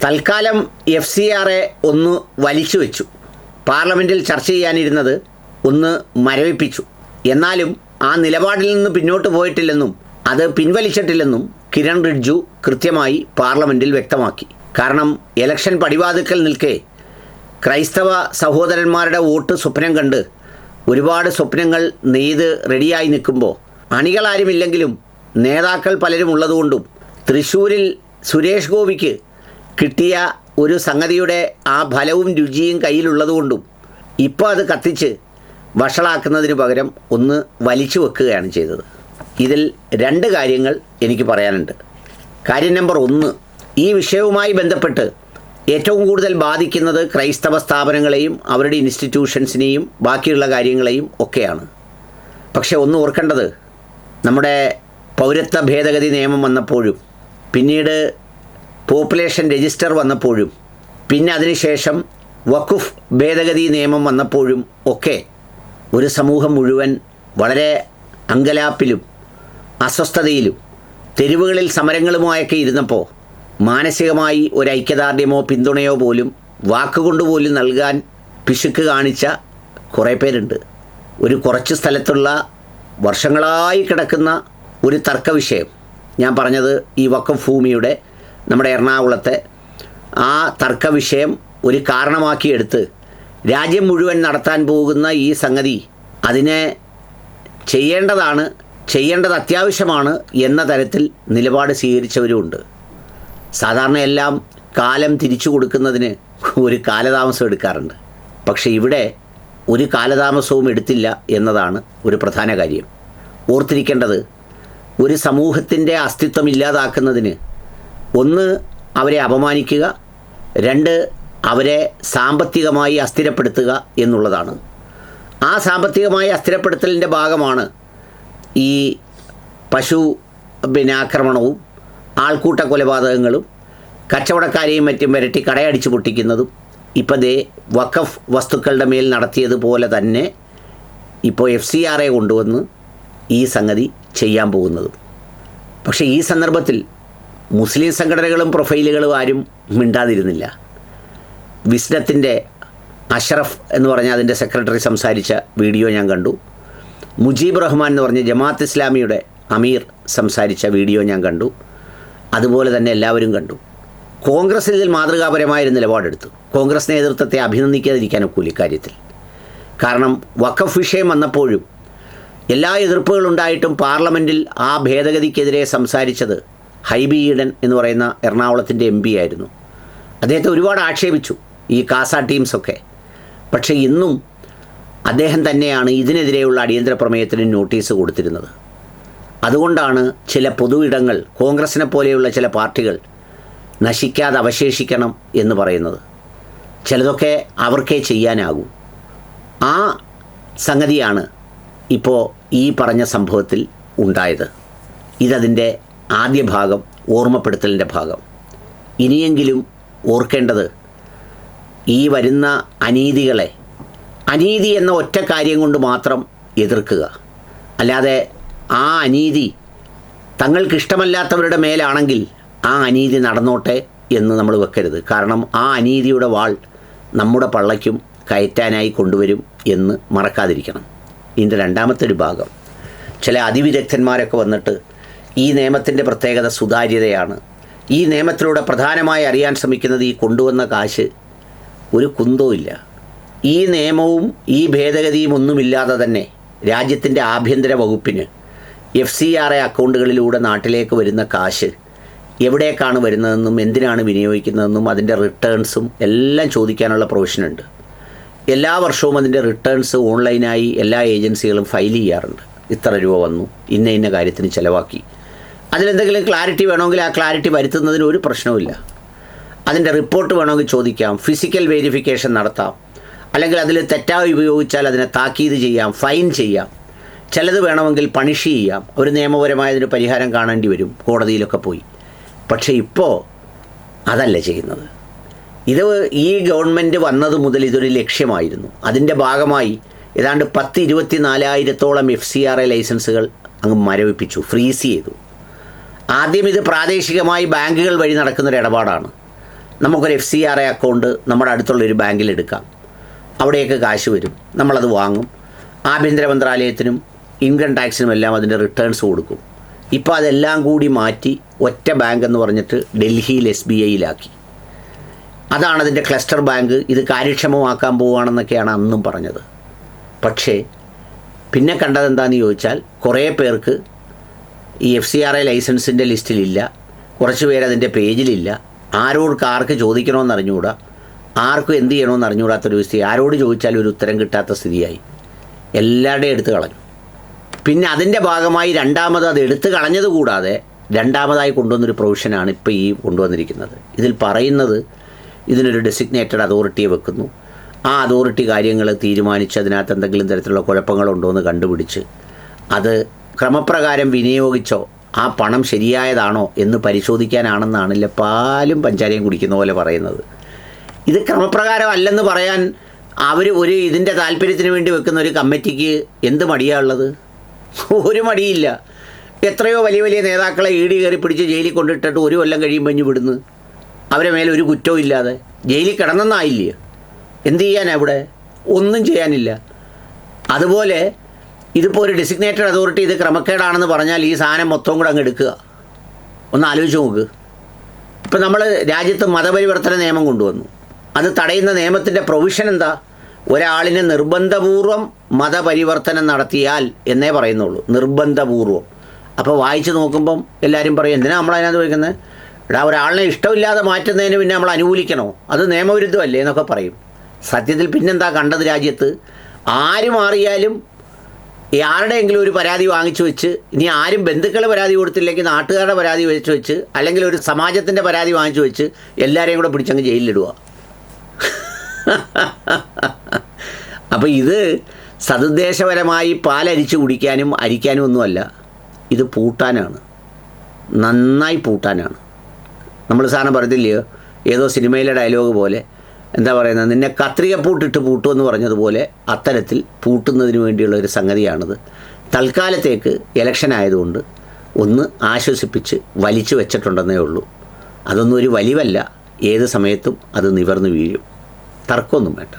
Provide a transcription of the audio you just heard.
തൽക്കാലം FCRA ഒന്ന് വലിച്ചു വെച്ചു. പാർലമെൻറ്റിൽ ചർച്ച ചെയ്യാനിരുന്നത് ഒന്ന് മരവിപ്പിച്ചു. എന്നാലും ആ നിലപാടിൽ നിന്ന് പിന്നോട്ട് പോയിട്ടില്ലെന്നും അത് പിൻവലിച്ചിട്ടില്ലെന്നും കിരൺ റിഡ്ജു കൃത്യമായി പാർലമെൻറ്റിൽ വ്യക്തമാക്കി. കാരണം ഇലക്ഷൻ പടിവാതിക്കൽ നിൽക്കെ ക്രൈസ്തവ സഹോദരന്മാരുടെ വോട്ട് സ്വപ്നം കണ്ട് ഒരുപാട് സ്വപ്നങ്ങൾ നെയ്ത് റെഡിയായി നിൽക്കുമ്പോൾ അണികളാരുമില്ലെങ്കിലും നേതാക്കൾ പലരും ഉള്ളതുകൊണ്ടും തൃശ്ശൂരിൽ സുരേഷ് ഗോപിക്ക് കിട്ടിയ ഒരു സംഗതിയുടെ ആ ഫലവും രുചിയും കയ്യിലുള്ളതുകൊണ്ടും ഇപ്പോൾ അത് കത്തിച്ച് വഷളാക്കുന്നതിന് പകരം ഒന്ന് വലിച്ചു വെക്കുകയാണ് ചെയ്തത്. ഇതിൽ രണ്ട് കാര്യങ്ങൾ എനിക്ക് പറയാനുണ്ട്. കാര്യം നമ്പർ 1, ഈ വിഷയവുമായി ബന്ധപ്പെട്ട് ഏറ്റവും കൂടുതൽ ബാധിക്കുന്നത് ക്രൈസ്തവ സ്ഥാപനങ്ങളെയും അവരുടെ ഇൻസ്റ്റിറ്റ്യൂഷൻസിനെയും ബാക്കിയുള്ള കാര്യങ്ങളെയും ഒക്കെയാണ്. പക്ഷേ ഒന്ന് ഓർക്കേണ്ടത്, നമ്മുടെ പൗരത്വ ഭേദഗതി നിയമം വന്നപ്പോഴും പിന്നീട് പോപ്പുലേഷൻ രജിസ്റ്റർ വന്നപ്പോഴും പിന്നെ അതിനുശേഷം വഖഫ് ഭേദഗതി നിയമം വന്നപ്പോഴും ഒക്കെ ഒരു സമൂഹം മുഴുവൻ വളരെ അങ്കലാപ്പിലും അസ്വസ്ഥതയിലും തെരുവുകളിൽ സമരങ്ങളുമായൊക്കെ ഇരുന്നപ്പോൾ മാനസികമായി ഒരു ഐക്യദാർഢ്യമോ പിന്തുണയോ പോലും വാക്കുകൊണ്ടുപോലും നൽകാൻ പിശുക്ക് കാണിച്ച കുറേ പേരുണ്ട്. ഒരു കുറച്ച് സ്ഥലത്തുള്ള വർഷങ്ങളായി കിടക്കുന്ന ഒരു തർക്ക വിഷയം, ഞാൻ പറഞ്ഞത് ഈ വഖഫ് ഭൂമിയുടെ നമ്മുടെ എറണാകുളത്തെ ആ തർക്ക വിഷയം ഒരു കാരണമാക്കിയെടുത്ത് രാജ്യം മുഴുവൻ നടത്താൻ പോകുന്ന ഈ സംഗതി അതിനെ ചെയ്യേണ്ടത് അത്യാവശ്യമാണ് എന്ന തരത്തിൽ നിലപാട് സ്വീകരിച്ചവരുമുണ്ട്. സാധാരണ എല്ലാം കാലം തിരിച്ചു കൊടുക്കുന്നതിന് ഒരു കാലതാമസം എടുക്കാറുണ്ട്. പക്ഷേ ഇവിടെ ഒരു കാലതാമസവും എടുത്തില്ല എന്നതാണ് ഒരു പ്രധാന കാര്യം. ഓർത്തിരിക്കേണ്ടത്, ഒരു സമൂഹത്തിൻ്റെ അസ്തിത്വം ഇല്ലാതാക്കുന്നതിന് 1 അവരെ അപമാനിക്കുക, 2 അവരെ സാമ്പത്തികമായി അസ്ഥിരപ്പെടുത്തുക എന്നുള്ളതാണ്. ആ സാമ്പത്തികമായി അസ്ഥിരപ്പെടുത്തലിൻ്റെ ഭാഗമാണ് ഈ പശു ആക്രമണവും ആൾക്കൂട്ട കൊലപാതകങ്ങളും കച്ചവടക്കാരെയും മറ്റും വരട്ടി കടയടിച്ച് പൊട്ടിക്കുന്നതും ഇപ്പോൾ വഖഫ് വസ്തുക്കളുടെ മേൽ നടത്തിയതുപോലെ തന്നെ ഇപ്പോൾ FCRA കൊണ്ടുവന്ന് ഈ സംഗതി ചെയ്യാൻ പോകുന്നതും. പക്ഷേ ഈ സന്ദർഭത്തിൽ മുസ്ലിം സംഘടനകളും പ്രൊഫൈലുകളും ആരും മിണ്ടാതിരുന്നില്ല. വിസ്ഡത്തിൻ്റെ അഷ്റഫ് എന്ന് പറഞ്ഞ അതിൻ്റെ സെക്രട്ടറി സംസാരിച്ച വീഡിയോ ഞാൻ കണ്ടു. മുജീബ് റഹ്മാൻ എന്ന് പറഞ്ഞ ജമാഅത്ത് ഇസ്ലാമിയുടെ അമീർ സംസാരിച്ച വീഡിയോ ഞാൻ കണ്ടു. അതുപോലെ തന്നെ എല്ലാവരും കണ്ടു. കോൺഗ്രസ് ഇതിൽ മാതൃകാപരമായൊരു നിലപാടെടുത്തു. കോൺഗ്രസ് നേതൃത്വത്തെ അഭിനന്ദിക്കാതിരിക്കാൻ ഒക്കില്ല ഇക്കാര്യത്തിൽ. കാരണം വഖഫ് വിഷയം വന്നപ്പോഴും എല്ലാ എതിർപ്പുകളുണ്ടായിട്ടും പാർലമെൻറ്റിൽ ആ ഭേദഗതിക്കെതിരെ സംസാരിച്ചത് ഹൈബി ഈഡൻ എന്ന് പറയുന്ന എറണാകുളത്തിൻ്റെ MP ആയിരുന്നു. അദ്ദേഹത്തെ ഒരുപാട് ആക്ഷേപിച്ചു ഈ കാസ ടീംസൊക്കെ. പക്ഷേ ഇന്നും അദ്ദേഹം തന്നെയാണ് ഇതിനെതിരെയുള്ള അടിയന്തര പ്രമേയത്തിന് നോട്ടീസ് കൊടുത്തിരുന്നത്. അതുകൊണ്ടാണ് ചില പൊതു ഇടങ്ങൾ കോൺഗ്രസിനെ പോലെയുള്ള ചില പാർട്ടികൾ നശിക്കാതെ അവശേഷിക്കണം എന്ന് പറയുന്നത്. ചിലതൊക്കെ അവർക്കേ ചെയ്യാനാകൂ. ആ സംഗതിയാണ് ഇപ്പോൾ ഈ പറഞ്ഞ സംഭവത്തിൽ ഉണ്ടായത്. ഇതതിൻ്റെ ആദ്യ ഭാഗം, ഓർമ്മപ്പെടുത്തലിൻ്റെ ഭാഗം. ഇനിയെങ്കിലും ഓർക്കേണ്ടത്, ഈ വരുന്ന അനീതികളെ അനീതി എന്ന ഒറ്റ കാര്യം കൊണ്ട് മാത്രം എതിർക്കുക, അല്ലാതെ ആ അനീതി തങ്ങൾക്കിഷ്ടമല്ലാത്തവരുടെ മേലാണെങ്കിൽ ആ അനീതി നടന്നോട്ടെ എന്ന് നമ്മൾ വെക്കരുത്. കാരണം ആ അനീതിയുടെ വാൾ നമ്മുടെ പള്ളയ്ക്കും കയറ്റാനായി കൊണ്ടുവരും എന്ന് മറക്കാതിരിക്കണം. ഇതിൻ്റെ രണ്ടാമത്തെ ഒരു ഭാഗം, ചില അതിവിദഗ്ധന്മാരൊക്കെ വന്നിട്ട് ഈ നിയമത്തിൻ്റെ പ്രത്യേകത സുതാര്യതയാണ്, ഈ നിയമത്തിലൂടെ പ്രധാനമായി അറിയാൻ ശ്രമിക്കുന്നത് ഈ കൊണ്ടുവന്ന കാശ് ഒരു കുന്തവും ഇല്ല. ഈ നിയമവും ഈ ഭേദഗതിയും ഒന്നുമില്ലാതെ തന്നെ രാജ്യത്തിൻ്റെ ആഭ്യന്തര വകുപ്പിന് FCRA അക്കൗണ്ടുകളിലൂടെ നാട്ടിലേക്ക് വരുന്ന കാശ് എവിടേക്കാണ് വരുന്നതെന്നും എന്തിനാണ് വിനിയോഗിക്കുന്നതെന്നും അതിൻ്റെ റിട്ടേൺസും എല്ലാം ചോദിക്കാനുള്ള പ്രൊവിഷനുണ്ട്. എല്ലാ വർഷവും അതിൻ്റെ റിട്ടേൺസ് ഓൺലൈനായി എല്ലാ ഏജൻസികളും ഫയൽ ചെയ്യാറുണ്ട്. ഇത്ര രൂപ വന്നു, ഇന്ന കാര്യത്തിന് ചിലവാക്കി. അതിലെന്തെങ്കിലും ക്ലാരിറ്റി വേണമെങ്കിൽ ആ ക്ലാരിറ്റി വരുത്തുന്നതിന് ഒരു പ്രശ്നവുമില്ല. അതിൻ്റെ റിപ്പോർട്ട് വേണമെങ്കിൽ ചോദിക്കാം, ഫിസിക്കൽ വെരിഫിക്കേഷൻ നടത്താം, അല്ലെങ്കിൽ അതിൽ തെറ്റായി ഉപയോഗിച്ചാൽ അതിനെ താക്കീത് ചെയ്യാം, ഫൈൻ ചെയ്യാം, ചിലത് വേണമെങ്കിൽ പണിഷ് ചെയ്യാം. ഒരു നിയമപരമായതിന് പരിഹാരം കാണേണ്ടി വരും കോടതിയിലൊക്കെ പോയി. പക്ഷേ ഇപ്പോൾ അതല്ല ചെയ്യുന്നത്. ഇത് ഈ ഗവൺമെൻറ് വന്നത് മുതൽ ഇതൊരു ലക്ഷ്യമായിരുന്നു. അതിൻ്റെ ഭാഗമായി ഏതാണ്ട് 24,000-ഓളം FCRA ലൈസൻസുകൾ അങ്ങ് മരവിപ്പിച്ചു, ഫ്രീസ് ചെയ്തു. ആദ്യം ഇത് പ്രാദേശികമായി ബാങ്കുകൾ വഴി നടക്കുന്നൊരു ഇടപാടാണ്. നമുക്കൊരു FCRA അക്കൗണ്ട് നമ്മുടെ അടുത്തുള്ളൊരു ബാങ്കിൽ എടുക്കാം. അവിടെയൊക്കെ കാശ് വരും, നമ്മളത് വാങ്ങും. ആഭ്യന്തര മന്ത്രാലയത്തിനും ഇൻകം ടാക്സിനും എല്ലാം അതിൻ്റെ റിട്ടേൺസ് കൊടുക്കും. ഇപ്പോൾ അതെല്ലാം കൂടി മാറ്റി ഒറ്റ ബാങ്ക് എന്ന് പറഞ്ഞിട്ട് ഡൽഹിയിൽ SBIയിലാക്കി. അതാണ് അതിൻ്റെ ക്ലസ്റ്റർ ബാങ്ക്. ഇത് കാര്യക്ഷമമാക്കാൻ പോവുകയാണെന്നൊക്കെയാണ് അന്നും പറഞ്ഞത്. പക്ഷേ പിന്നെ കണ്ടതെന്താണെന്ന് ചോദിച്ചാൽ കുറേ പേർക്ക് ഈ FCRA ലൈസൻസിൻ്റെ ലിസ്റ്റിലില്ല, കുറച്ച് പേരതിൻ്റെ പേജിലില്ല. ആർക്ക് ചോദിക്കണമെന്ന് അറിഞ്ഞുകൂടാ, ആർക്കും എന്ത് ചെയ്യണമെന്ന് അറിഞ്ഞുകൂടാത്തൊരു സ്ഥിതി. ആരോട് ചോദിച്ചാലും ഒരു ഉത്തരം കിട്ടാത്ത സ്ഥിതിയായി. എല്ലാവരുടെയും എടുത്തു കളഞ്ഞു. പിന്നെ അതിൻ്റെ ഭാഗമായി രണ്ടാമത് അത് എടുത്തു കളഞ്ഞത് കൂടാതെ രണ്ടാമതായി കൊണ്ടുവന്നൊരു പ്രൊവിഷനാണ് ഇപ്പോൾ ഈ കൊണ്ടുവന്നിരിക്കുന്നത്. ഇതിൽ പറയുന്നത് ഇതിനൊരു ഡെസിഗ്നേറ്റഡ് അതോറിറ്റിയെ വെക്കുന്നു. ആ അതോറിറ്റി കാര്യങ്ങൾ തീരുമാനിച്ച് അതിനകത്ത് എന്തെങ്കിലും തരത്തിലുള്ള കുഴപ്പങ്ങളുണ്ടോ എന്ന് കണ്ടുപിടിച്ച് അത് ക്രമപ്രകാരം വിനിയോഗിച്ചോ ആ പണം ശരിയായതാണോ എന്ന് പരിശോധിക്കാനാണെന്നാണല്ലോ പാലും പഞ്ചാരയും കുടിക്കുന്ന പോലെ പറയുന്നത്. ഇത് ക്രമപ്രകാരം അല്ലെന്ന് പറയാൻ അവർ ഇതിൻ്റെ താല്പര്യത്തിന് വേണ്ടി വെക്കുന്ന ഒരു കമ്മിറ്റിക്ക് എന്ത് മടിയാണുള്ളത്? ഒരു മടിയില്ല. എത്രയോ വലിയ വലിയ നേതാക്കളെ കയറി പിടിച്ച് ജയിലിൽ കൊണ്ടിട്ടിട്ട് 1 കൊല്ലം കഴിയുമ്പോൾ ഇഞ്ഞ് വിടുന്നു. അവരെ മേലെ ഒരു കുറ്റവും ഇല്ലാതെ ജയിലിൽ കിടന്നെന്നായില്ലേ? എന്ത് ചെയ്യാനാ ഇവിടെ? ഒന്നും ചെയ്യാനില്ല. അതുപോലെ ഇതിപ്പോൾ ഒരു ഡെസിഗ്നേറ്റഡ് അതോറിറ്റി ഇത് ക്രമക്കേടാണെന്ന് പറഞ്ഞാൽ ഈ സാധനം മൊത്തം കൂടെ അങ്ങ് എടുക്കുക. ഒന്ന് ആലോചിച്ച് നോക്ക്. ഇപ്പം നമ്മൾ രാജ്യത്ത് മതപരിവർത്തന നിയമം കൊണ്ടുവന്നു. അത് തടയുന്ന നിയമത്തിൻ്റെ പ്രൊവിഷൻ എന്താ? ഒരാളിനെ നിർബന്ധപൂർവം മതപരിവർത്തനം നടത്തിയാൽ എന്നേ പറയുന്നുള്ളൂ. നിർബന്ധപൂർവം. അപ്പോൾ വായിച്ച് നോക്കുമ്പം എല്ലാവരും പറയും, എന്തിനാണ് നമ്മളതിനകത്ത് ചോദിക്കുന്നത്? ഒരാളിനെ ഇഷ്ടമില്ലാതെ മാറ്റുന്നതിന് പിന്നെ നമ്മൾ അനുകൂലിക്കണോ? അത് നിയമവിരുദ്ധമല്ലേ എന്നൊക്കെ പറയും. സത്യത്തിൽ പിന്നെന്താ കണ്ടത്? രാജ്യത്ത് ആര് മാറിയാലും ആരുടെയെങ്കിലും ഒരു പരാതി വാങ്ങിച്ചു വെച്ച്, ഇനി ആരും ബന്ധുക്കൾ പരാതി കൊടുത്തില്ലെങ്കിൽ നാട്ടുകാരുടെ പരാതി വെച്ച് അല്ലെങ്കിൽ ഒരു സമാജത്തിൻ്റെ പരാതി വാങ്ങിച്ചു വെച്ച് എല്ലാവരെയും കൂടെ പിടിച്ചങ്ങ് ജയിലിലിടുക. അപ്പോൾ ഇത് സതുദ്ദേശപരമായി പാലരിച്ച് കുടിക്കാനും അരിക്കാനും ഒന്നുമല്ല, ഇത് പൂട്ടാനാണ്, നന്നായി പൂട്ടാനാണ്. നമ്മൾ സാധനം പറയത്തില്ലയോ, ഏതോ സിനിമയിലെ ഡയലോഗ് പോലെ, എന്താ പറയുന്നത്, നിന്നെ കത്രികപ്പൂട്ടിട്ട് പൂട്ടുമെന്ന് പറഞ്ഞതുപോലെ അത്തരത്തിൽ പൂട്ടുന്നതിന് വേണ്ടിയുള്ള ഒരു സംഗതിയാണിത്. തൽക്കാലത്തേക്ക് ഇലക്ഷൻ ആയതുകൊണ്ട് ഒന്ന് ആശ്വസിപ്പിച്ച് വലിച്ചു വെച്ചിട്ടുണ്ടെന്നേ ഉള്ളൂ. അതൊന്നും ഒരു വലിവല്ല, ഏത് സമയത്തും അത് നിവർന്നു വീഴും, തർക്കമൊന്നും വേണ്ട.